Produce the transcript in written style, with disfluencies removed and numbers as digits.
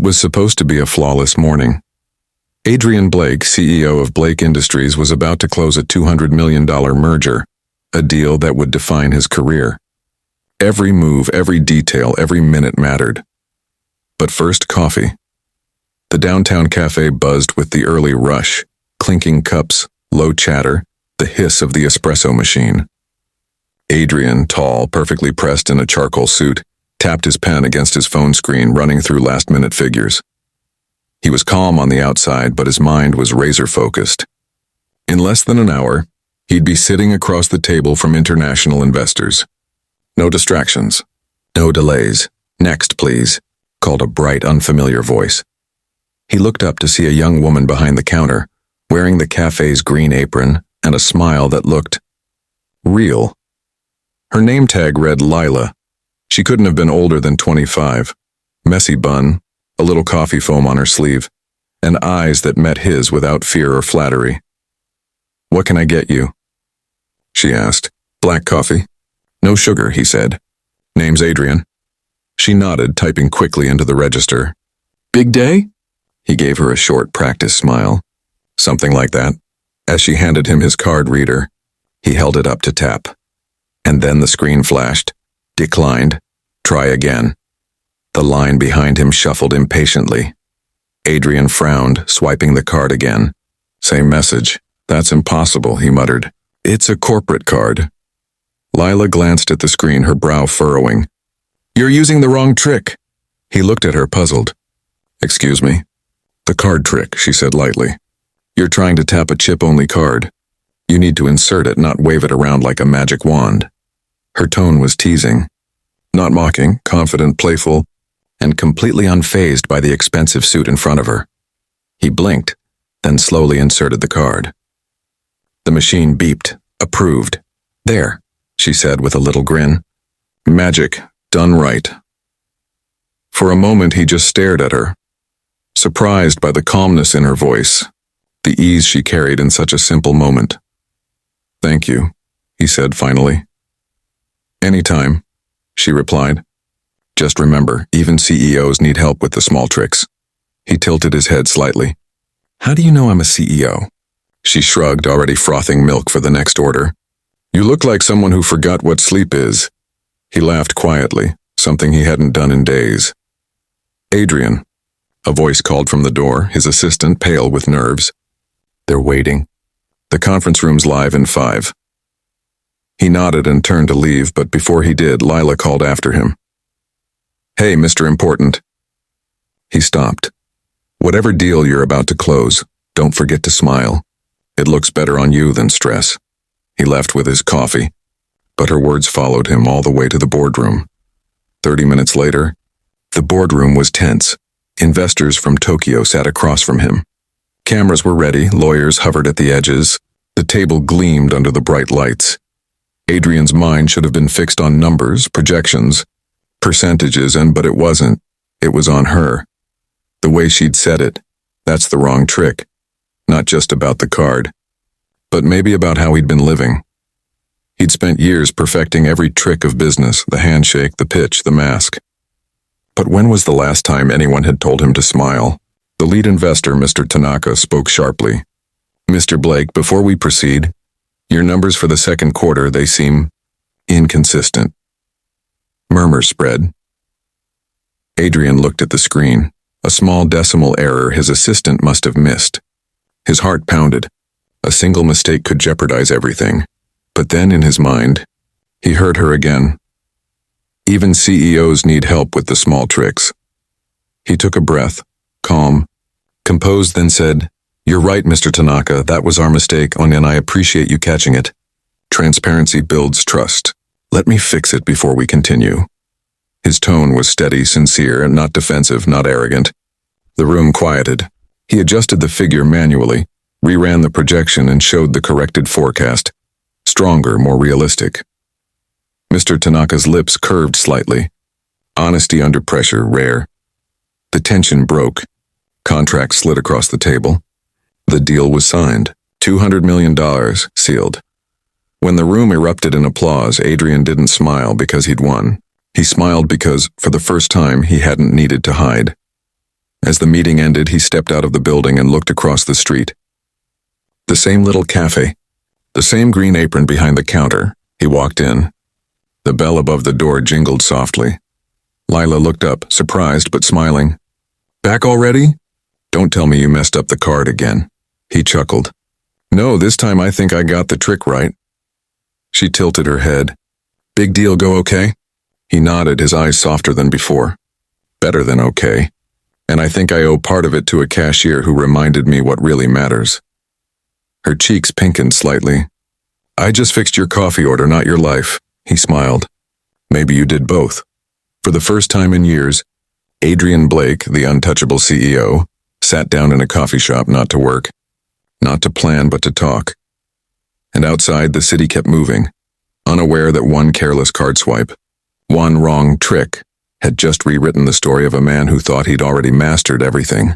was supposed to be a flawless morning. Adrian Blake, CEO of Blake Industries, was about to close a $200 million merger, a deal that would define his career. Every move, every detail, every minute mattered. But first, coffee. The downtown cafe buzzed with the early rush, clinking cups, low chatter, the hiss of the espresso machine. Adrian, tall, perfectly pressed in a charcoal suit, tapped his pen against his phone screen, running through last-minute figures. He was calm on the outside, but his mind was razor-focused. In less than an hour, he'd be sitting across the table from international investors. No distractions. No delays. "Next, please," called a bright, unfamiliar voice. He looked up to see a young woman behind the counter, wearing the cafe's green apron and a smile that looked real. Her name tag read Lila. She couldn't have been older than 25. Messy bun, a little coffee foam on her sleeve, and eyes that met his without fear or flattery. "What can I get you?" she asked. "Black coffee." "No sugar," he said. "Name's Adrian." She nodded, typing quickly into the register. "Big day?" He gave her a short practice smile. "Something like that." As she handed him his card reader, he held it up to tap. And then the screen flashed. "Declined. Try again." The line behind him shuffled impatiently. Adrian frowned, swiping the card again. "Same message. That's impossible," he muttered. "It's a corporate card." Lila glanced at the screen, her brow furrowing. "You're using the wrong trick." He looked at her, puzzled. "Excuse me?" "The card trick," she said lightly. "You're trying to tap a chip-only card. You need to insert it, not wave it around like a magic wand." Her tone was teasing. Not mocking, confident, playful, and completely unfazed by the expensive suit in front of her. He blinked, then slowly inserted the card. The machine beeped, approved. "There," she said with a little grin. "Magic, done right." For a moment he just stared at her, surprised by the calmness in her voice, the ease she carried in such a simple moment. "Thank you," he said finally. "Anytime," she replied. "Just remember, even CEOs need help with the small tricks." He tilted his head slightly. "How do you know I'm a CEO?" She shrugged, already frothing milk for the next order. "You look like someone who forgot what sleep is." He laughed quietly, something he hadn't done in days. "Adrian," a voice called from the door, his assistant pale with nerves. "They're waiting. The conference room's live in 5. He nodded and turned to leave, but before he did, Lila called after him. "Hey, Mr. Important." He stopped. "Whatever deal you're about to close, don't forget to smile. It looks better on you than stress." He left with his coffee, but her words followed him all the way to the boardroom. 30 minutes later, the boardroom was tense. Investors from Tokyo sat across from him. Cameras were ready, lawyers hovered at the edges. The table gleamed under the bright lights. Adrian's mind should have been fixed on numbers, projections, percentages, but it wasn't. It was on her. The way she'd said it. That's the wrong trick. Not just about the card, but maybe about how he'd been living. He'd spent years perfecting every trick of business, the handshake, the pitch, the mask. But when was the last time anyone had told him to smile? The lead investor, Mr. Tanaka, spoke sharply. "Mr. Blake, before we proceed, your numbers for the second quarter, they seem inconsistent." Murmurs spread. Adrian looked at the screen. A small decimal error his assistant must have missed. His heart pounded. A single mistake could jeopardize everything. But then, in his mind, he heard her again. "Even CEOs need help with the small tricks." He took a breath, calm, composed, then said, "You're right, Mr. Tanaka, that was our mistake, and I appreciate you catching it. Transparency builds trust. Let me fix it before we continue." His tone was steady, sincere, and not defensive, not arrogant. The room quieted. He adjusted the figure manually, reran the projection, and showed the corrected forecast. Stronger, more realistic. Mr. Tanaka's lips curved slightly. Honesty under pressure, rare. The tension broke. Contract slid across the table. The deal was signed. $200 million, sealed. When the room erupted in applause, Adrian didn't smile because he'd won. He smiled because, for the first time, he hadn't needed to hide. As the meeting ended, he stepped out of the building and looked across the street. The same little cafe, the same green apron behind the counter. He walked in. The bell above the door jingled softly. Lila looked up, surprised but smiling. Back already? Don't tell me you messed up the card again. He chuckled. No, this time I think I got the trick right. She tilted her head. Big deal go okay? He nodded, his eyes softer than before. Better than okay. And I think I owe part of it to a cashier who reminded me what really matters. Her cheeks pinkened slightly. I just fixed your coffee order, not your life, he smiled. Maybe you did both. For the first time in years, Adrian Blake, the untouchable CEO, sat down in a coffee shop not to work, not to plan but to talk. And outside, the city kept moving, unaware that one careless card swipe, one wrong trick, had just rewritten the story of a man who thought he'd already mastered everything.